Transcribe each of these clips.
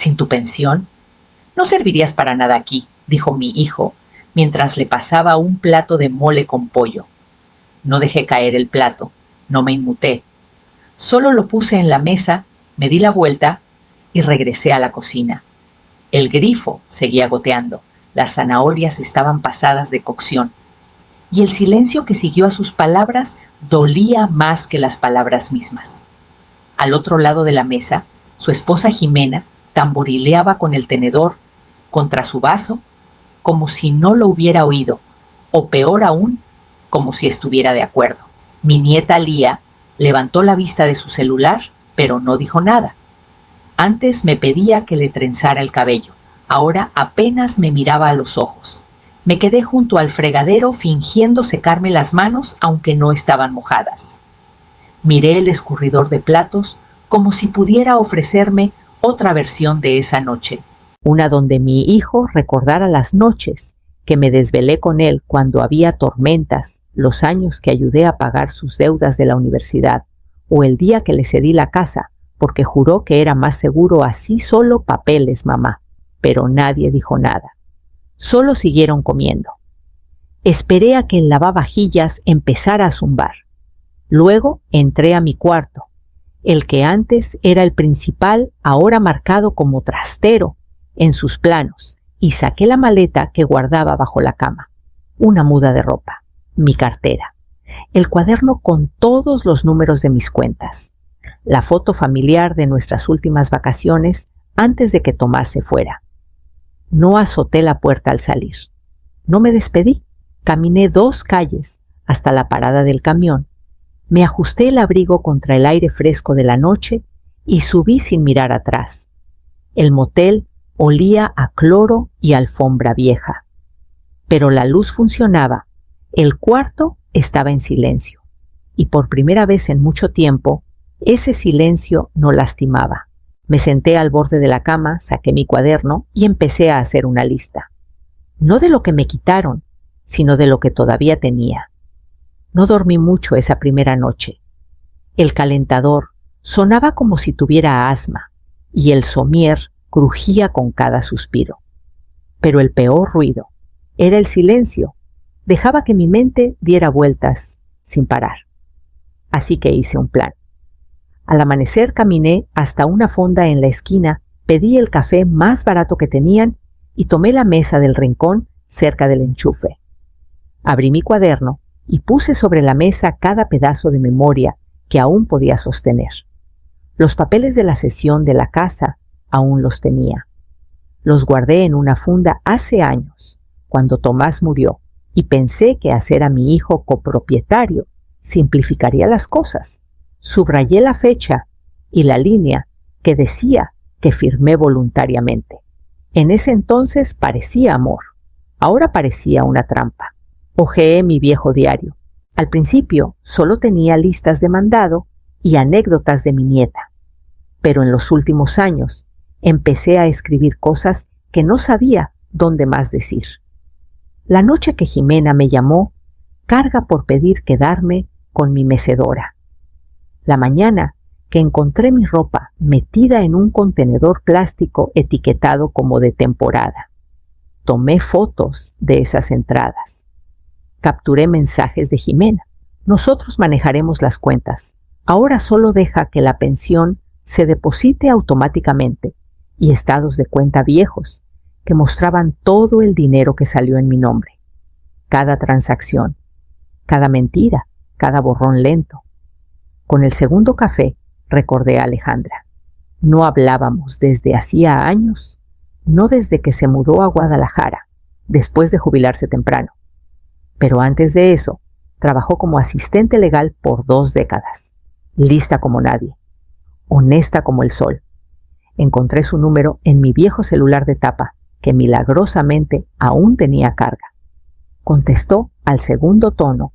¿Sin tu pensión? No servirías para nada aquí, dijo mi hijo, mientras le pasaba un plato de mole con pollo. No dejé caer el plato, no me inmuté. Solo lo puse en la mesa, me di la vuelta y regresé a la cocina. El grifo seguía goteando, las zanahorias estaban pasadas de cocción, y el silencio que siguió a sus palabras dolía más que las palabras mismas. Al otro lado de la mesa, su esposa Jimena tamborileaba con el tenedor contra su vaso como si no lo hubiera oído, o peor aún, como si estuviera de acuerdo. Mi nieta Lía levantó la vista de su celular, pero no dijo nada. Antes me pedía que le trenzara el cabello, ahora apenas me miraba a los ojos. Me quedé junto al fregadero fingiendo secarme las manos aunque no estaban mojadas. Miré el escurridor de platos como si pudiera ofrecerme otra versión de esa noche. Una donde mi hijo recordara las noches que me desvelé con él cuando había tormentas, los años que ayudé a pagar sus deudas de la universidad, o el día que le cedí la casa, porque juró que era más seguro así solo papeles, mamá. Pero nadie dijo nada. Solo siguieron comiendo. Esperé a que el lavavajillas empezara a zumbar. Luego entré a mi cuarto, el que antes era el principal, ahora marcado como trastero en sus planos, y saqué la maleta que guardaba bajo la cama, una muda de ropa, mi cartera, el cuaderno con todos los números de mis cuentas, la foto familiar de nuestras últimas vacaciones antes de que Tomás se fuera. No azoté la puerta al salir. No me despedí. Caminé 2 calles hasta la parada del camión. Me ajusté el abrigo contra el aire fresco de la noche y subí sin mirar atrás. El motel olía a cloro y alfombra vieja. Pero la luz funcionaba. El cuarto estaba en silencio. Y por primera vez en mucho tiempo, ese silencio no lastimaba. Me senté al borde de la cama, saqué mi cuaderno y empecé a hacer una lista. No de lo que me quitaron, sino de lo que todavía tenía. No dormí mucho esa primera noche. El calentador sonaba como si tuviera asma y el somier crujía con cada suspiro. Pero el peor ruido era el silencio. Dejaba que mi mente diera vueltas sin parar. Así que hice un plan. Al amanecer caminé hasta una fonda en la esquina, pedí el café más barato que tenían y tomé la mesa del rincón cerca del enchufe. Abrí mi cuaderno y puse sobre la mesa cada pedazo de memoria que aún podía sostener. Los papeles de la cesión de la casa aún los tenía. Los guardé en una funda hace años, cuando Tomás murió, y pensé que hacer a mi hijo copropietario simplificaría las cosas. Subrayé la fecha y la línea que decía que firmé voluntariamente. En ese entonces parecía amor, ahora parecía una trampa. Hojeé mi viejo diario. Al principio solo tenía listas de mandado y anécdotas de mi nieta, pero en los últimos años empecé a escribir cosas que no sabía dónde más decir. La noche que Jimena me llamó, carga por pedir quedarme con mi mecedora. La mañana que encontré mi ropa metida en un contenedor plástico etiquetado como de temporada. Tomé fotos de esas entradas. Capturé mensajes de Jimena. Nosotros manejaremos las cuentas. Ahora solo deja que la pensión se deposite automáticamente y estados de cuenta viejos que mostraban todo el dinero que salió en mi nombre. Cada transacción, cada mentira, cada borrón lento. Con el segundo café recordé a Alejandra. No hablábamos desde hacía años, no desde que se mudó a Guadalajara, después de jubilarse temprano. Pero antes de eso, trabajó como asistente legal por 2 décadas. Lista como nadie, honesta como el sol. Encontré su número en mi viejo celular de tapa, que milagrosamente aún tenía carga. Contestó al segundo tono.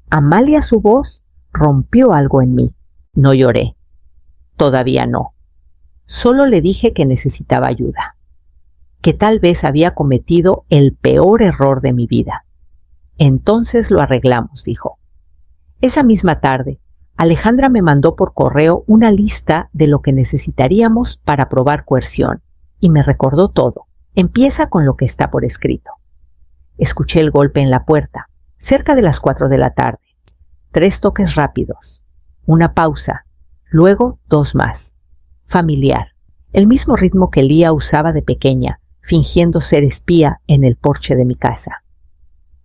Amalia, su voz, rompió algo en mí. No lloré. Todavía no. Solo le dije que necesitaba ayuda. Que tal vez había cometido el peor error de mi vida. Entonces lo arreglamos, dijo. Esa misma tarde, Alejandra me mandó por correo una lista de lo que necesitaríamos para probar coerción y me recordó todo. Empieza con lo que está por escrito. Escuché el golpe en la puerta, cerca de las 4 de la tarde. 3 toques rápidos, una pausa, luego 2 más. Familiar, el mismo ritmo que Lía usaba de pequeña, fingiendo ser espía en el porche de mi casa.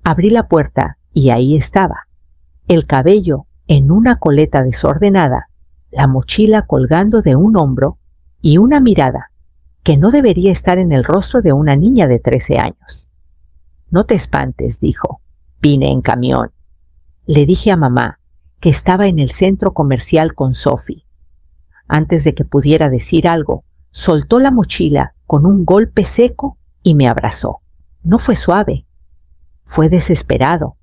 Abrí la puerta y ahí estaba, el cabello en una coleta desordenada, la mochila colgando de un hombro y una mirada que no debería estar en el rostro de una niña de 13 años. No te espantes, dijo. Vine en camión. Le dije a mamá que estaba en el centro comercial con Sophie. Antes de que pudiera decir algo, soltó la mochila con un golpe seco y me abrazó. No fue suave, fue desesperado,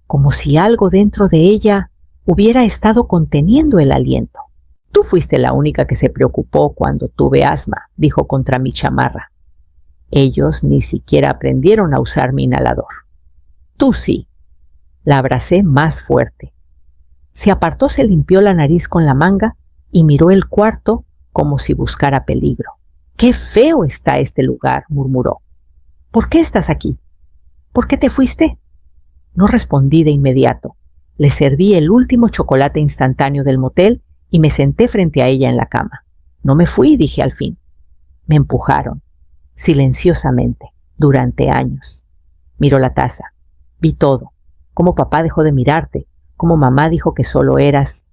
como si algo dentro de ella hubiera estado conteniendo el aliento. Tú fuiste la única que se preocupó cuando tuve asma, dijo contra mi chamarra. Ellos ni siquiera aprendieron a usar mi inhalador. Tú sí. La abracé más fuerte. Se apartó, se limpió la nariz con la manga y miró el cuarto como si buscara peligro. ¡Qué feo está este lugar!, murmuró. ¿Por qué estás aquí? ¿Por qué te fuiste? No respondí de inmediato. Le serví el último chocolate instantáneo del motel y me senté frente a ella en la cama. No me fui, dije al fin. Me empujaron, silenciosamente, durante años. Miró la taza. Vi todo. Cómo papá dejó de mirarte, cómo mamá dijo que solo eras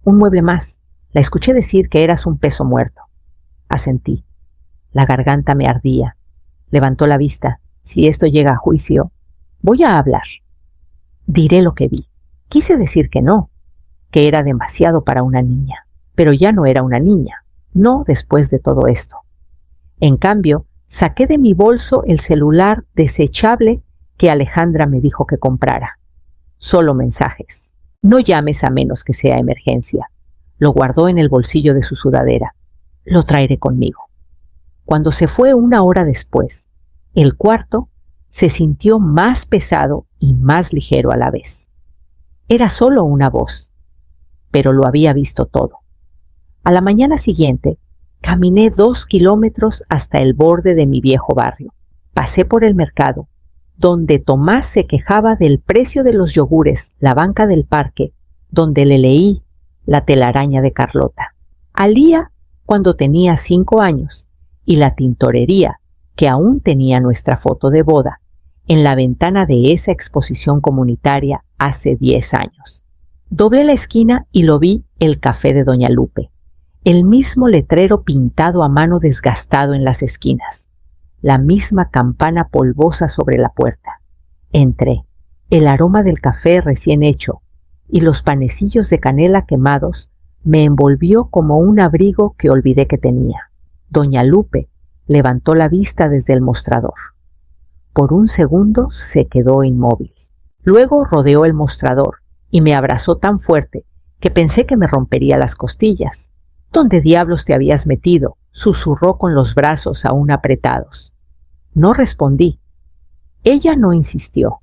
un mueble más. La escuché decir que eras un peso muerto. Asentí. La garganta me ardía. Levantó la vista. Si esto llega a juicio, voy a hablar. Diré lo que vi. Quise decir que no, que era demasiado para una niña, pero ya no era una niña, no después de todo esto. En cambio, saqué de mi bolso el celular desechable que Alejandra me dijo que comprara. Solo mensajes. No llames a menos que sea emergencia. Lo guardó en el bolsillo de su sudadera. Lo traeré conmigo. Cuando se fue 1 hora después, el cuarto se sintió más pesado y más ligero a la vez. Era solo una voz, pero lo había visto todo. A la mañana siguiente, caminé 2 kilómetros hasta el borde de mi viejo barrio. Pasé por el mercado, donde Tomás se quejaba del precio de los yogures, la banca del parque, donde le leí La telaraña de Carlota. A Lía cuando tenía 5 años, y la tintorería, que aún tenía nuestra foto de boda, en la ventana de esa exposición comunitaria hace 10 años. Doblé la esquina y lo vi el café de Doña Lupe, el mismo letrero pintado a mano desgastado en las esquinas, la misma campana polvosa sobre la puerta. Entré, el aroma del café recién hecho y los panecillos de canela quemados me envolvió como un abrigo que olvidé que tenía. Doña Lupe levantó la vista desde el mostrador. Por un segundo se quedó inmóvil. Luego rodeó el mostrador y me abrazó tan fuerte que pensé que me rompería las costillas. ¿Dónde diablos te habías metido?, susurró con los brazos aún apretados. No respondí. Ella no insistió.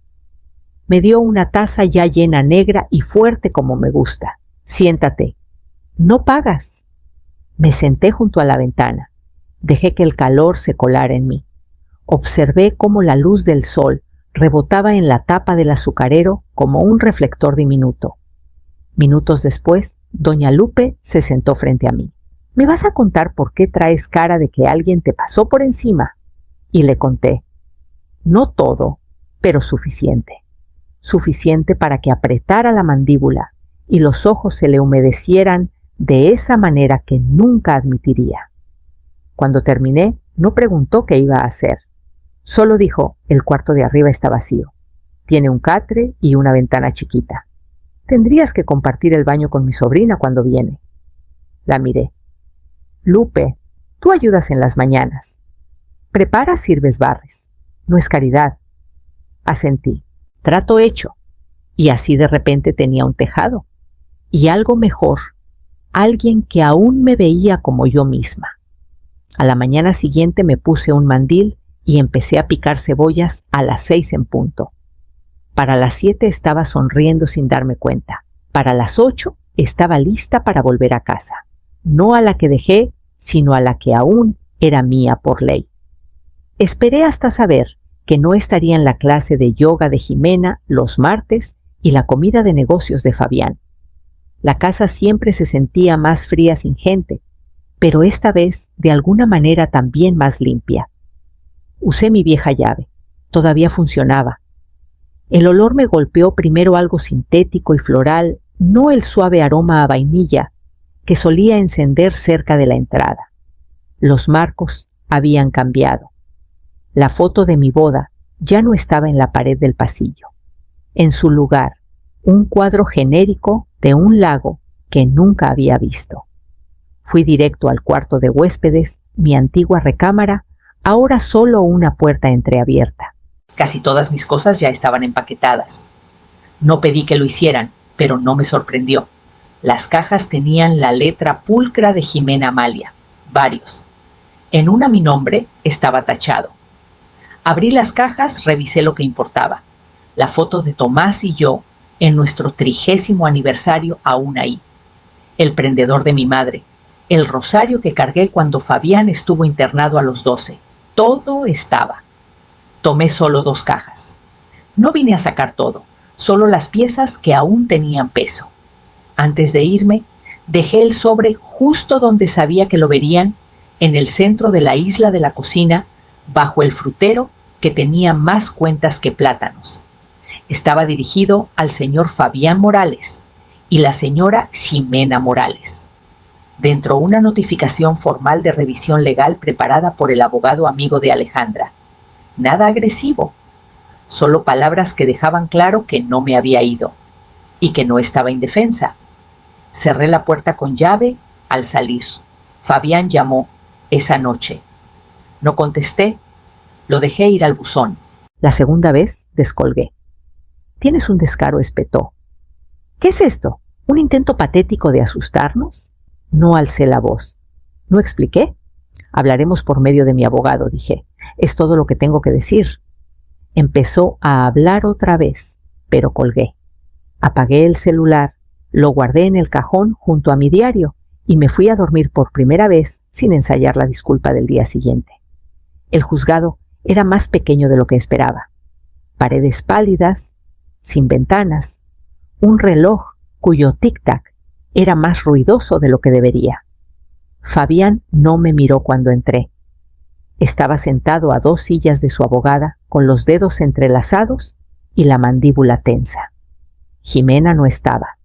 Me dio una taza ya llena, negra y fuerte como me gusta. Siéntate. No pagas. Me senté junto a la ventana. Dejé que el calor se colara en mí. Observé cómo la luz del sol rebotaba en la tapa del azucarero como un reflector diminuto. Minutos después, Doña Lupe se sentó frente a mí. ¿Me vas a contar por qué traes cara de que alguien te pasó por encima? Y le conté. No todo, pero suficiente. Suficiente para que apretara la mandíbula y los ojos se le humedecieran de esa manera que nunca admitiría. Cuando terminé, no preguntó qué iba a hacer. Solo dijo, el cuarto de arriba está vacío. Tiene un catre y una ventana chiquita. Tendrías que compartir el baño con mi sobrina cuando viene. La miré. Lupe, tú ayudas en las mañanas. Preparas, sirves, barres. No es caridad. Asentí. Trato hecho. Y así de repente tenía un tejado. Y algo mejor. Alguien que aún me veía como yo misma. A la mañana siguiente me puse un mandil y empecé a picar cebollas a las 6 en punto. Para las 7 estaba sonriendo sin darme cuenta. Para las 8 estaba lista para volver a casa. No a la que dejé, sino a la que aún era mía por ley. Esperé hasta saber que no estaría en la clase de yoga de Jimena los martes y la comida de negocios de Fabián. La casa siempre se sentía más fría sin gente, pero esta vez de alguna manera también más limpia. Usé mi vieja llave. Todavía funcionaba. El olor me golpeó primero algo sintético y floral, no el suave aroma a vainilla que solía encender cerca de la entrada. Los marcos habían cambiado. La foto de mi boda ya no estaba en la pared del pasillo. En su lugar, un cuadro genérico de un lago que nunca había visto. Fui directo al cuarto de huéspedes, mi antigua recámara, ahora solo una puerta entreabierta. Casi todas mis cosas ya estaban empaquetadas. No pedí que lo hicieran, pero no me sorprendió. Las cajas tenían la letra pulcra de Jimena Amalia, varios. En una mi nombre estaba tachado. Abrí las cajas, revisé lo que importaba. La foto de Tomás y yo en nuestro 30º aniversario aún ahí. El prendedor de mi madre. El rosario que cargué cuando Fabián estuvo internado a los 12. Todo estaba. Tomé solo 2 cajas. No vine a sacar todo, solo las piezas que aún tenían peso. Antes de irme, dejé el sobre justo donde sabía que lo verían, en el centro de la isla de la cocina, bajo el frutero que tenía más cuentas que plátanos. Estaba dirigido al señor Fabián Morales y la señora Jimena Morales. Dentro una notificación formal de revisión legal preparada por el abogado amigo de Alejandra. Nada agresivo, solo palabras que dejaban claro que no me había ido y que no estaba indefensa. Cerré la puerta con llave al salir. Fabián llamó esa noche. No contesté, lo dejé ir al buzón. La segunda vez descolgué. «Tienes un descaro», espetó. «¿Qué es esto? ¿Un intento patético de asustarnos?» No alcé la voz. ¿No expliqué? «Hablaremos por medio de mi abogado», dije. «Es todo lo que tengo que decir». Empezó a hablar otra vez, pero colgué. Apagué el celular, lo guardé en el cajón junto a mi diario y me fui a dormir por primera vez sin ensayar la disculpa del día siguiente. El juzgado era más pequeño de lo que esperaba. Paredes pálidas, sin ventanas, un reloj cuyo tic-tac era más ruidoso de lo que debería. Fabián no me miró cuando entré. Estaba sentado a 2 sillas de su abogada, con los dedos entrelazados y la mandíbula tensa. Jimena no estaba.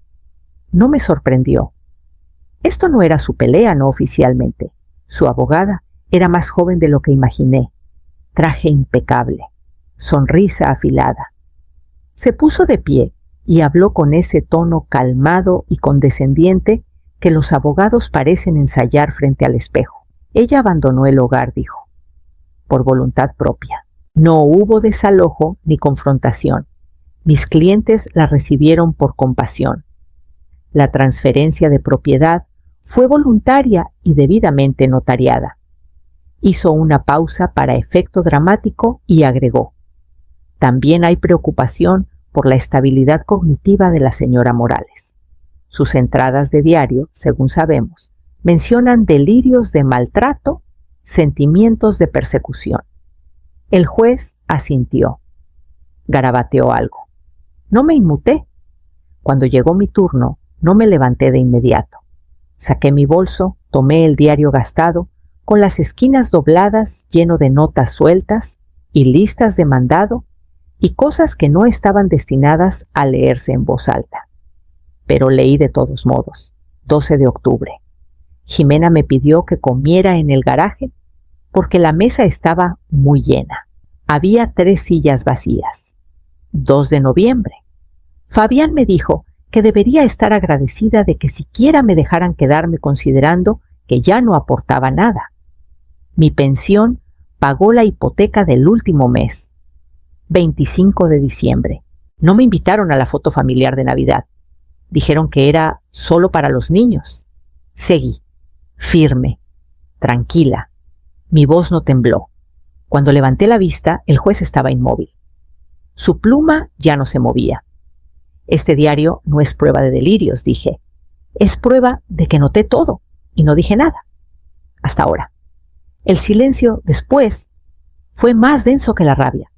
No me sorprendió. Esto no era su pelea no oficialmente. Su abogada era más joven de lo que imaginé. Traje impecable, sonrisa afilada. Se puso de pie y habló con ese tono calmado y condescendiente que los abogados parecen ensayar frente al espejo. Ella abandonó el hogar, dijo, por voluntad propia. No hubo desalojo ni confrontación. Mis clientes la recibieron por compasión. La transferencia de propiedad fue voluntaria y debidamente notariada. Hizo una pausa para efecto dramático y agregó: también hay preocupación por la estabilidad cognitiva de la señora Morales. Sus entradas de diario, según sabemos, mencionan delirios de maltrato, sentimientos de persecución. El juez asintió. Garabateó algo. No me inmuté. Cuando llegó mi turno, no me levanté de inmediato. Saqué mi bolso, tomé el diario gastado, con las esquinas dobladas, lleno de notas sueltas y listas de mandado y cosas que no estaban destinadas a leerse en voz alta. Pero leí de todos modos. 12 de octubre. Jimena me pidió que comiera en el garaje porque la mesa estaba muy llena. Había 3 sillas vacías. 2 de noviembre. Fabián me dijo que debería estar agradecida de que siquiera me dejaran quedarme considerando que ya no aportaba nada. Mi pensión pagó la hipoteca del último mes. 25 de diciembre. No me invitaron a la foto familiar de Navidad. Dijeron que era solo para los niños. Seguí, firme, tranquila. Mi voz no tembló. Cuando levanté la vista, el juez estaba inmóvil. Su pluma ya no se movía. Este diario no es prueba de delirios, dije. Es prueba de que noté todo y no dije nada. Hasta ahora. El silencio después fue más denso que la rabia,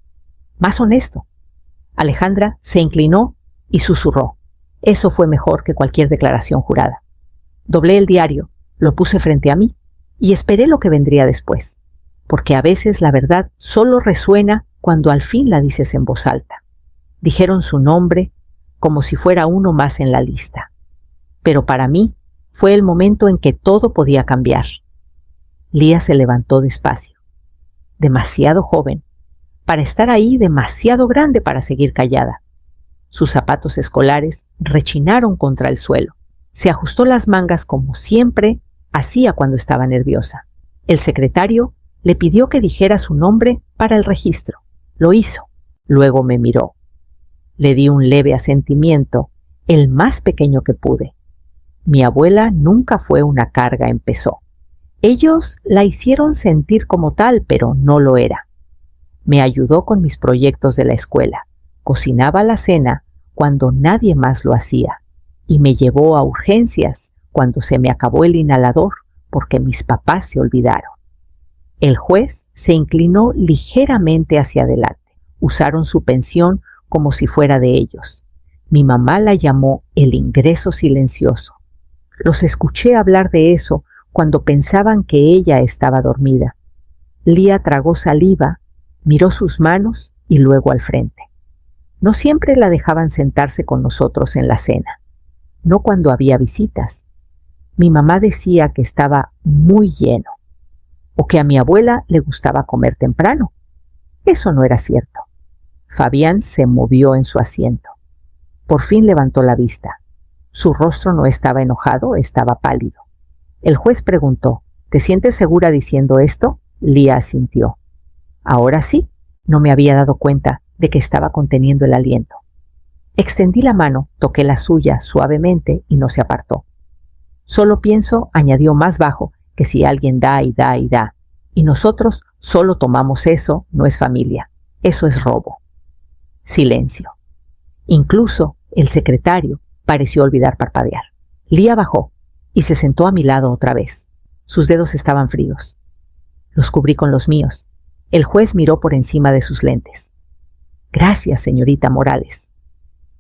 más honesto. Alejandra se inclinó y susurró. Eso fue mejor que cualquier declaración jurada. Doblé el diario, lo puse frente a mí y esperé lo que vendría después, porque a veces la verdad solo resuena cuando al fin la dices en voz alta. Dijeron su nombre como si fuera uno más en la lista. Pero para mí fue el momento en que todo podía cambiar. Lía se levantó despacio, demasiado joven, para estar ahí, demasiado grande para seguir callada. Sus zapatos escolares rechinaron contra el suelo. Se ajustó las mangas como siempre hacía cuando estaba nerviosa. El secretario le pidió que dijera su nombre para el registro. Lo hizo. Luego me miró. Le di un leve asentimiento, el más pequeño que pude. Mi abuela nunca fue una carga, empezó. Ellos la hicieron sentir como tal, pero no lo era. Me ayudó con mis proyectos de la escuela. Cocinaba la cena cuando nadie más lo hacía. Y me llevó a urgencias cuando se me acabó el inhalador porque mis papás se olvidaron. El juez se inclinó ligeramente hacia adelante. Usaron su pensión como si fuera de ellos. Mi mamá la llamó el ingreso silencioso. Los escuché hablar de eso cuando pensaban que ella estaba dormida. Lía tragó saliva, miró sus manos y luego al frente. No siempre la dejaban sentarse con nosotros en la cena, no cuando había visitas. Mi mamá decía que estaba muy lleno, o que a mi abuela le gustaba comer temprano. Eso no era cierto. Fabián se movió en su asiento. Por fin levantó la vista. Su rostro no estaba enojado, estaba pálido. El juez preguntó, ¿te sientes segura diciendo esto? Lía asintió. Ahora sí, no me había dado cuenta de que estaba conteniendo el aliento. Extendí la mano, toqué la suya suavemente y no se apartó. Solo pienso, añadió más bajo, que si alguien da y da y da, y nosotros solo tomamos eso, no es familia. Eso es robo. Silencio. Incluso el secretario pareció olvidar parpadear. Lía bajó y se sentó a mi lado otra vez. Sus dedos estaban fríos. Los cubrí con los míos. El juez miró por encima de sus lentes. Gracias, señorita Morales.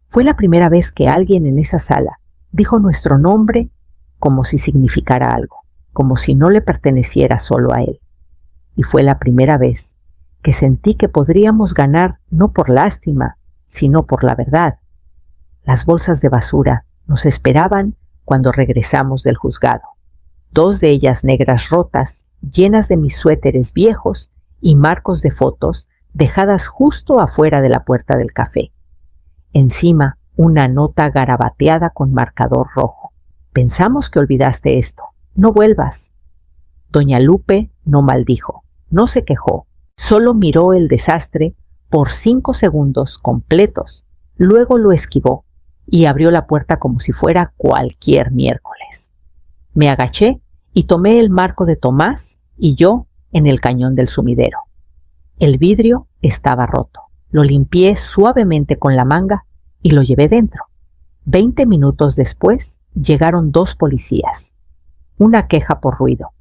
Fue la primera vez que alguien en esa sala dijo nuestro nombre como si significara algo, como si no le perteneciera solo a él. Y fue la primera vez que sentí que podríamos ganar no por lástima, sino por la verdad. Las bolsas de basura nos esperaban cuando regresamos del juzgado. 2 de ellas negras rotas, llenas de mis suéteres viejos y marcos de fotos dejadas justo afuera de la puerta del café. Encima, una nota garabateada con marcador rojo. Pensamos que olvidaste esto. No vuelvas. Doña Lupe no maldijo, no se quejó, solo miró el desastre por 5 segundos completos. Luego lo esquivó y abrió la puerta como si fuera cualquier miércoles. Me agaché y tomé el marco de Tomás y yo en el cañón del sumidero. El vidrio estaba roto. Lo limpié suavemente con la manga y lo llevé dentro. 20 minutos después llegaron 2 policías. Una queja por ruido.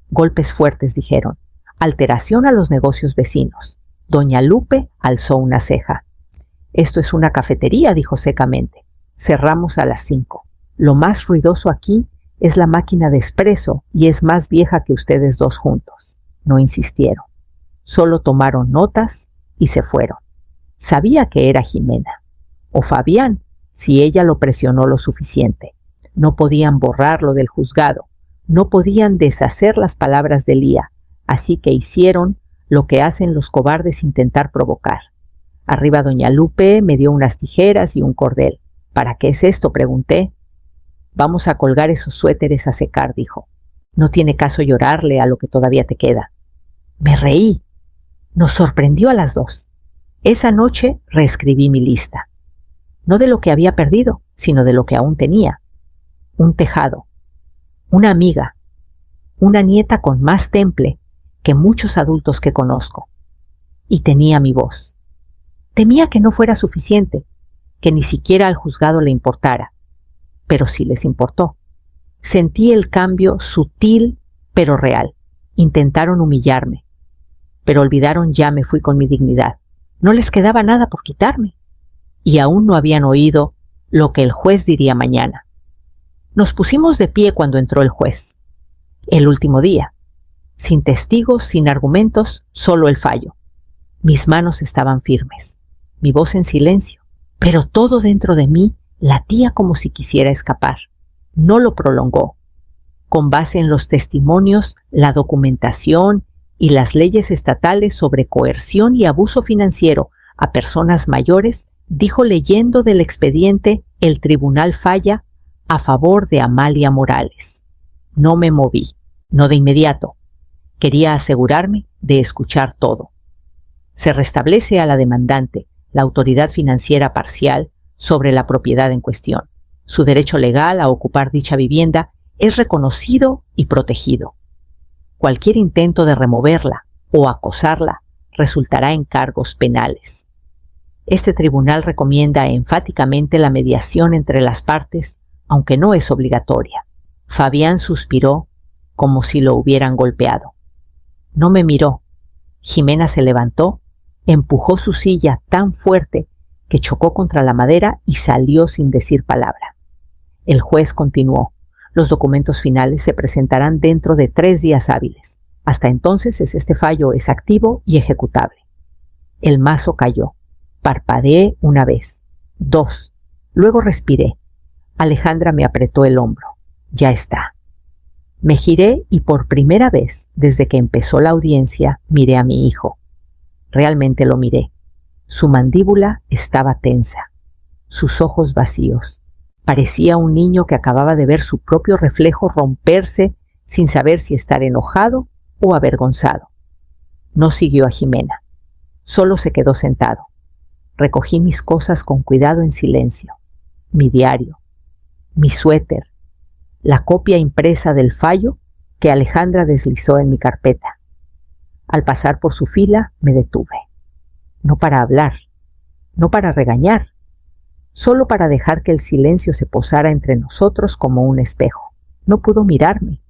Golpes fuertes, dijeron. Alteración a los negocios vecinos. Doña Lupe alzó una ceja. Esto es una cafetería, dijo secamente. Cerramos a las 5. Lo más ruidoso aquí es la máquina de espresso y es más vieja que ustedes 2 juntos. No insistieron. Solo tomaron notas y se fueron. Sabía que era Jimena. O Fabián, si ella lo presionó lo suficiente. No podían borrarlo del juzgado. No podían deshacer las palabras de Lía. Así que hicieron lo que hacen los cobardes, intentar provocar. Arriba doña Lupe me dio unas tijeras y un cordel. ¿Para qué es esto?, pregunté. Vamos a colgar esos suéteres a secar, dijo. No tiene caso llorarle a lo que todavía te queda. Me reí. Nos sorprendió a las 2. Esa noche reescribí mi lista. No de lo que había perdido, sino de lo que aún tenía. Un tejado, una amiga, una nieta con más temple que muchos adultos que conozco. Y tenía mi voz. Temía que no fuera suficiente, que ni siquiera al juzgado le importara. Pero sí les importó. Sentí el cambio sutil pero real. Intentaron humillarme, pero olvidaron ya me fui con mi dignidad. No les quedaba nada por quitarme. Y aún no habían oído lo que el juez diría mañana. Nos pusimos de pie cuando entró el juez. El último día. Sin testigos, sin argumentos, solo el fallo. Mis manos estaban firmes, mi voz en silencio, pero todo dentro de mí latía como si quisiera escapar. No lo prolongó. Con base en los testimonios, la documentación y las leyes estatales sobre coerción y abuso financiero a personas mayores, dijo leyendo del expediente el tribunal falla a favor de Amalia Morales. No me moví, no de inmediato. Quería asegurarme de escuchar todo. Se restablece a la demandante la autoridad financiera parcial sobre la propiedad en cuestión. Su derecho legal a ocupar dicha vivienda es reconocido y protegido. Cualquier intento de removerla o acosarla resultará en cargos penales. Este tribunal recomienda enfáticamente la mediación entre las partes, aunque no es obligatoria. Fabián suspiró como si lo hubieran golpeado. No me miró. Jimena se levantó, empujó su silla tan fuerte que chocó contra la madera y salió sin decir palabra. El juez continuó. Los documentos finales se presentarán dentro de 3 días hábiles. Hasta entonces este fallo es activo y ejecutable. El mazo cayó. Parpadeé una vez, 2. Luego respiré. Alejandra me apretó el hombro. Ya está. Me giré y por primera vez desde que empezó la audiencia miré a mi hijo. Realmente lo miré. Su mandíbula estaba tensa, sus ojos vacíos. Parecía un niño que acababa de ver su propio reflejo romperse sin saber si estar enojado o avergonzado. No siguió a Jimena. Solo se quedó sentado. Recogí mis cosas con cuidado en silencio. Mi diario, mi suéter, la copia impresa del fallo que Alejandra deslizó en mi carpeta. Al pasar por su fila me detuve. No para hablar, no para regañar, solo para dejar que el silencio se posara entre nosotros como un espejo. No pudo mirarme.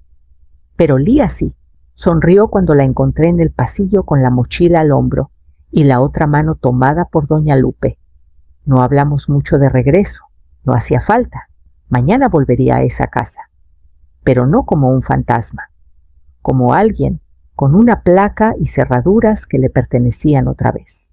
Pero Lía sí. Sonrió cuando la encontré en el pasillo con la mochila al hombro y la otra mano tomada por doña Lupe. No hablamos mucho de regreso. No hacía falta. Mañana volvería a esa casa. Pero no como un fantasma. Como alguien con una placa y cerraduras que le pertenecían otra vez.